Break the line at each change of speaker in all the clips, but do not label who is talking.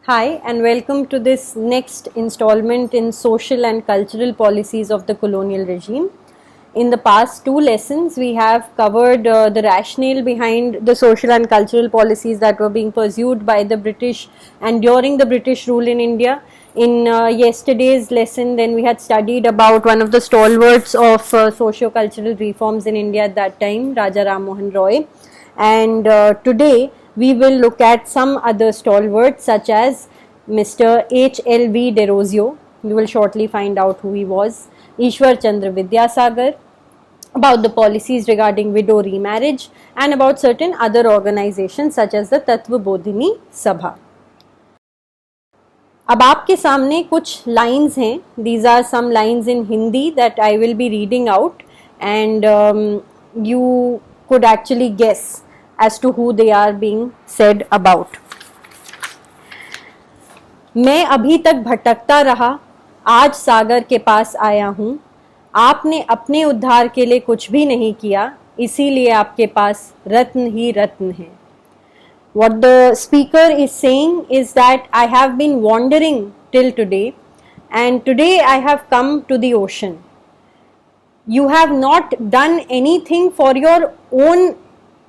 Hi, and welcome to this next installment in social and cultural policies of the colonial regime. In the past two lessons, we have covered the rationale behind the social and cultural policies that were being pursued by the British and during the British rule in India. In yesterday's lesson, then we had studied about one of the stalwarts of socio-cultural reforms in India at that time, Raja Ram Mohan Roy. And today, we will look at some other stalwarts such as Mr. H.L.V. Derozio. You will shortly find out who he was. Ishwar Chandra Vidyasagar, about the policies regarding widow remarriage, and about certain other organizations such as the Tattva Bodhini Sabha. अब आपके सामने कुछ lines हैं. These are some lines in Hindi that I will be reading out, and you could actually guess as to who they are being said about. मैं अभी तक भटकता रहा, आज सागर के पास आया हूँ. आपने अपने उद्धार के लिए कुछ भी नहीं किया, इसीलिए आपके पास रत्न ही रत्न है. What the speaker is saying is that I have been wandering till today, and today I have come to the ocean. You have not done anything for your own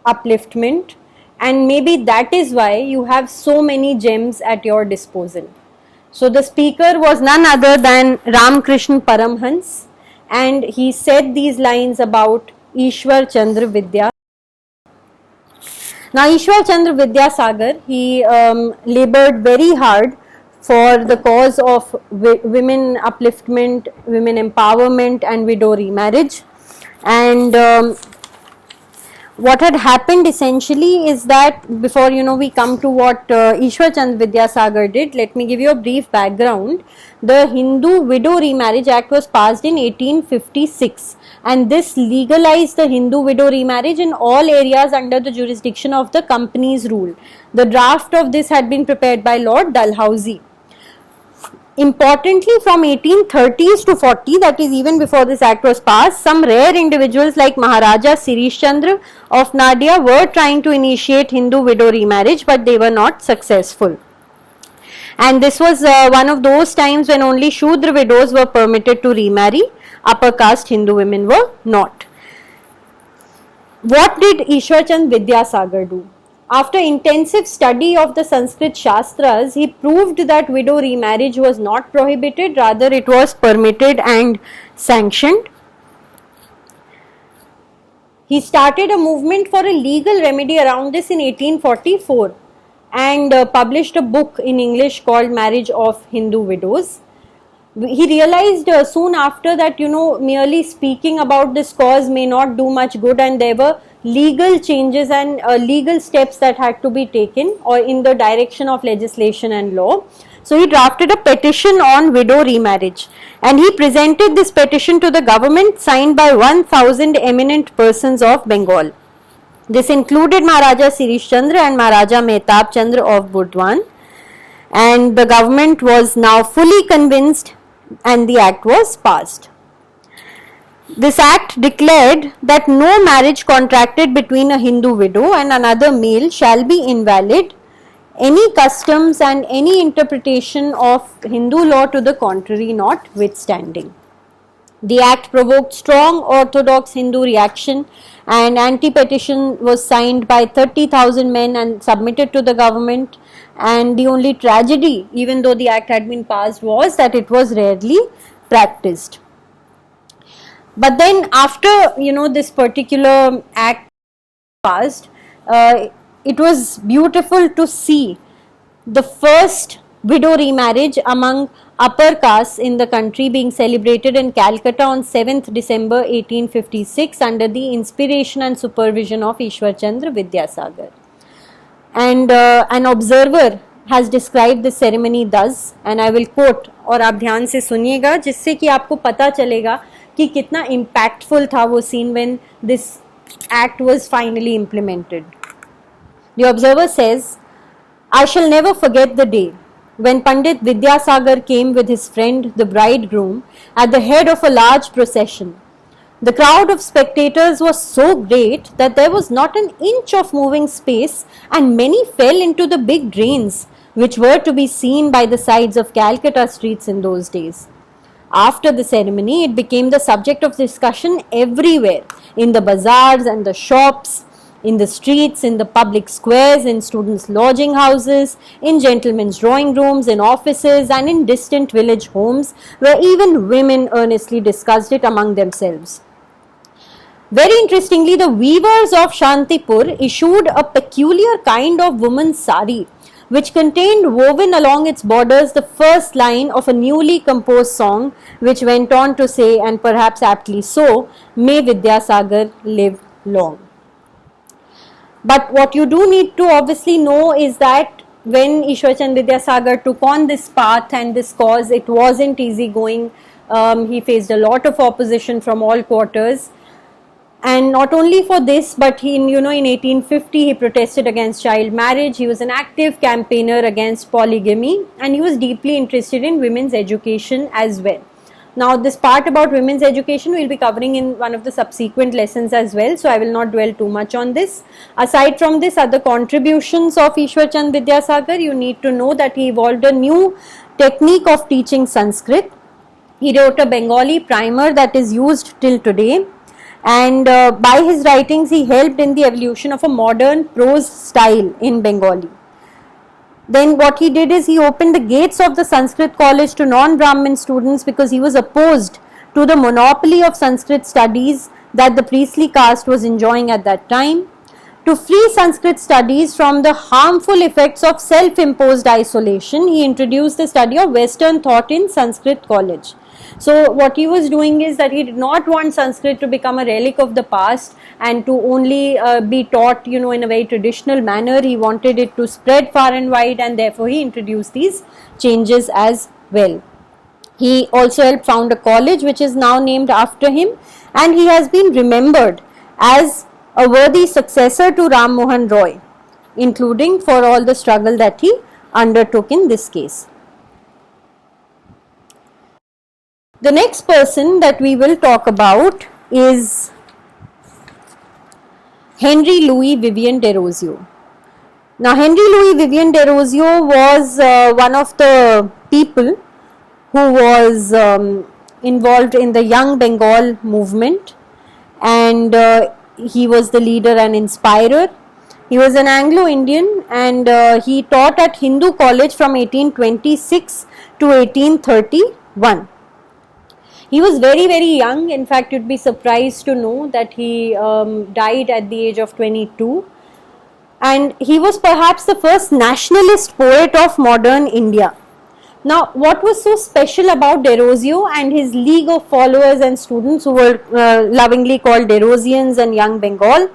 upliftment, and maybe that is why you have so many gems at your disposal. So the speaker was none other than Ramakrishna Paramhans, and he said these lines about Ishwar Chandra Vidya. Now Ishwar Chandra Vidyasagar, he labored very hard for the cause of women upliftment, women empowerment and widow remarriage. And what had happened essentially is that before we come to what Ishwar Chandra Vidyasagar did, let me give you a brief background. The Hindu Widow Remarriage Act was passed in 1856, and this legalized the Hindu widow remarriage in all areas under the jurisdiction of the company's rule. The draft of this had been prepared by Lord Dalhousie. Importantly, from 1830s to 40, that is even before this act was passed, some rare individuals like Maharaja Sirish Chandra of Nadia were trying to initiate Hindu widow remarriage, but they were not successful. And this was one of those times when only Shudra widows were permitted to remarry, upper caste Hindu women were not. What did Ishwar Chandra Vidyasagar do? After intensive study of the Sanskrit Shastras, he proved that widow remarriage was not prohibited, rather it was permitted and sanctioned. He started a movement for a legal remedy around this in 1844 and published a book in English called Marriage of Hindu Widows. He realized soon after that merely speaking about this cause may not do much good, and there were legal changes and legal steps that had to be taken or in the direction of legislation and law. So he drafted a petition on widow remarriage, and he presented this petition to the government, signed by 1000 eminent persons of Bengal. This included Maharaja Sirish Chandra and Maharaja Mehtab Chandra of Burdwan, and the government was now fully convinced, and the act was passed. This act declared that no marriage contracted between a Hindu widow and another male shall be invalid, any customs and any interpretation of Hindu law to the contrary notwithstanding. The act provoked strong orthodox Hindu reaction, and anti-petition was signed by 30,000 men and submitted to the government. And the only tragedy, even though the act had been passed, was that it was rarely practiced. But then after this particular act passed, it was beautiful to see the first widow remarriage among upper castes in the country being celebrated in Calcutta on 7th December 1856 under the inspiration and supervision of Ishwar Chandra Vidyasagar. And an observer has described this ceremony thus, and I will quote, और आप ध्यान से सुनिएगा जिससे कि आपको पता चलेगा कि कितना impactful था वो scene when this act was finally implemented. The observer says, I shall never forget the day when Pandit Vidyasagar came with his friend the bridegroom at the head of a large procession. The crowd of spectators was so great that there was not an inch of moving space, and many fell into the big drains, which were to be seen by the sides of Calcutta streets in those days. After the ceremony, it became the subject of discussion everywhere, in the bazaars and the shops, in the streets, in the public squares, in students' lodging houses, in gentlemen's drawing rooms, in offices, and in distant village homes, where even women earnestly discussed it among themselves. Very interestingly, the weavers of Shantipur issued a peculiar kind of woman's sari, which contained woven along its borders the first line of a newly composed song, which went on to say, and perhaps aptly so, "May Vidyasagar live long." But what you do need to obviously know is that when Ishwar Chand Vidyasagar took on this path and this cause, it wasn't easy going. He faced a lot of opposition from all quarters. And not only for this, but he, in 1850, he protested against child marriage. He was an active campaigner against polygamy, and he was deeply interested in women's education as well. Now, this part about women's education we'll be covering in one of the subsequent lessons as well, so I will not dwell too much on this. Aside from this, other contributions of Ishwar Chand Vidyasagar, you need to know that he evolved a new technique of teaching Sanskrit. He wrote a Bengali primer that is used till today. And by his writings, he helped in the evolution of a modern prose style in Bengali. Then what he did is he opened the gates of the Sanskrit college to non-Brahmin students because he was opposed to the monopoly of Sanskrit studies that the priestly caste was enjoying at that time. To free Sanskrit studies from the harmful effects of self-imposed isolation, he introduced the study of Western thought in Sanskrit college. So what he was doing is that he did not want Sanskrit to become a relic of the past and to only be taught, in a very traditional manner. He wanted it to spread far and wide, and therefore he introduced these changes as well. He also helped found a college which is now named after him, and he has been remembered as a worthy successor to Ram Mohan Roy, including for all the struggle that he undertook in this case. The next person that we will talk about is Henry Louis Vivian Desrosiers. Now, Henry Louis Vivian Desrosiers was one of the people who was involved in the Young Bengal movement, and he was the leader and inspirer. He was an Anglo-Indian, and he taught at Hindu College from 1826 to 1831. He was very, very young. In fact, you'd be surprised to know that he died at the age of 22. And he was perhaps the first nationalist poet of modern India. Now, what was so special about Desrosiers and his league of followers and students who were lovingly called Desrosians and Young Bengal?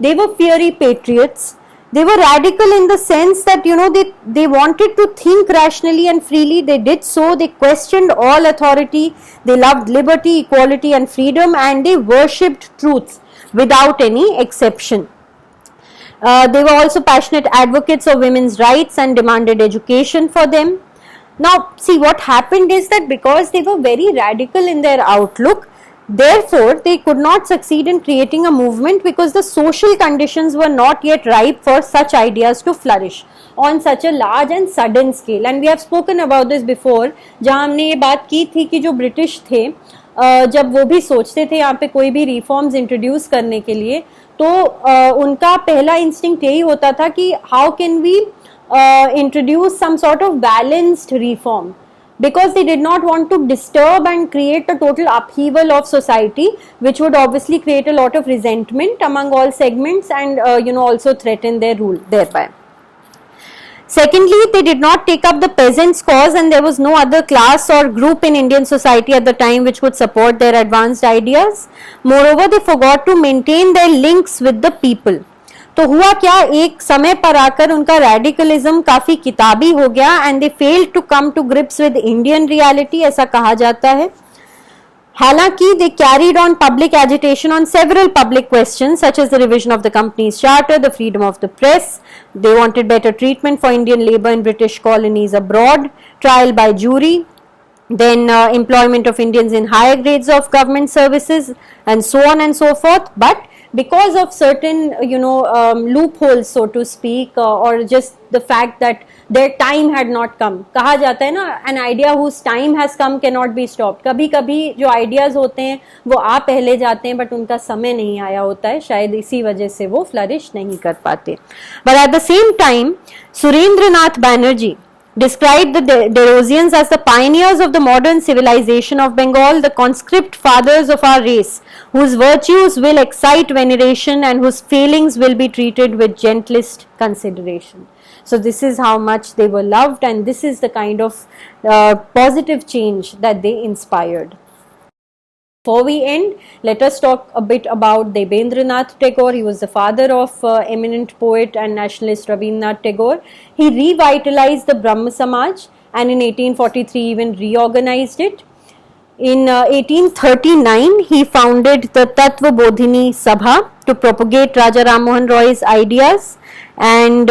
They were fiery patriots. They were radical in the sense that, they wanted to think rationally and freely. They did so. They questioned all authority. They loved liberty, equality and freedom, and they worshipped truth without any exception. They were also passionate advocates of women's rights and demanded education for them. Now, see, what happened is that because they were very radical in their outlook, therefore, they could not succeed in creating a movement because the social conditions were not yet ripe for such ideas to flourish on such a large and sudden scale. And we have spoken about this before, जहाँ हमने ये बात की थी कि जो British थे, जब वो भी सोचते थे यहाँ पे कोई भी रिफॉर्म्स इंट्रोड्यूस करने के लिए, तो उनका पहला इंस्टिंक्ट यही होता था कि how can we introduce some sort of balanced reform, because they did not want to disturb and create a total upheaval of society, which would obviously create a lot of resentment among all segments and also threaten their rule thereby. Secondly, they did not take up the peasants' cause, and there was no other class or group in Indian society at the time which would support their advanced ideas. Moreover, they forgot to maintain their links with the people. तो हुआ क्या, एक समय पर आकर उनका radicalism काफी किताबी हो गया and they failed to come to grips with Indian reality, ऐसा कहा जाता है. हालांकि they carried on public agitation on several public questions such as the revision of the companies charter, the freedom of the press, they wanted better treatment for Indian labour in British colonies abroad, trial by jury, then employment of Indians in higher grades of government services and so on and so forth. But because of certain loopholes, so to speak, or just the fact that their time had not come. कहा जाता है ना, an idea whose time has come cannot be stopped. कभी कभी जो ideas होते हैं वो आ पहले जाते हैं, but उनका समय नहीं आया होता है, शायद इसी वजह से वो flourish नहीं कर पाते. But at the same time, Surendranath Banerjee described the Derosians as the pioneers of the modern civilization of Bengal, the conscript fathers of our race, whose virtues will excite veneration and whose failings will be treated with gentlest consideration. So this is how much they were loved, and this is the kind of positive change that they inspired. Before we end, let us talk a bit about Debendranath Tagore. He was the father of eminent poet and nationalist Rabindranath Tagore. He revitalized the Brahma Samaj and in 1843 even reorganized it. In 1839, he founded the Tattva Bodhini Sabha to propagate Raja Ram Mohan Roy's ideas, and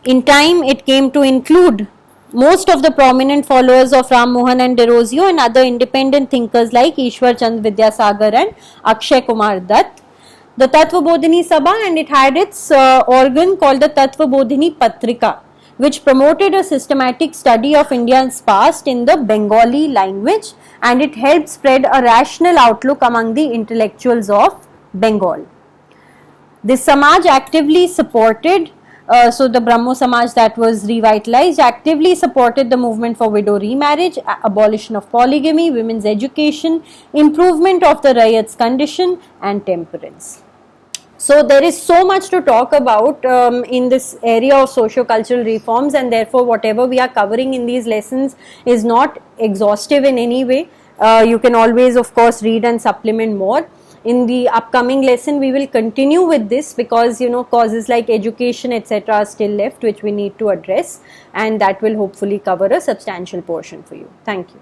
in time it came to include most of the prominent followers of Ram Mohan and Derozio and other independent thinkers like Ishwar Chand Vidyasagar and Akshay Kumar Dutt. The Tattva Bodhini Sabha, and it had its organ called the Tattva Bodhini Patrika, which promoted a systematic study of India's past in the Bengali language, and it helped spread a rational outlook among the intellectuals of Bengal. This Samaj actively supported so the Brahmo Samaj that was revitalized actively supported the movement for widow remarriage, abolition of polygamy, women's education, improvement of the Rayat's condition and temperance. So there is so much to talk about in this area of socio-cultural reforms, and therefore whatever we are covering in these lessons is not exhaustive in any way. You can always of course read and supplement more. In the upcoming lesson, we will continue with this because causes like education etc. are still left which we need to address, and that will hopefully cover a substantial portion for you. Thank you.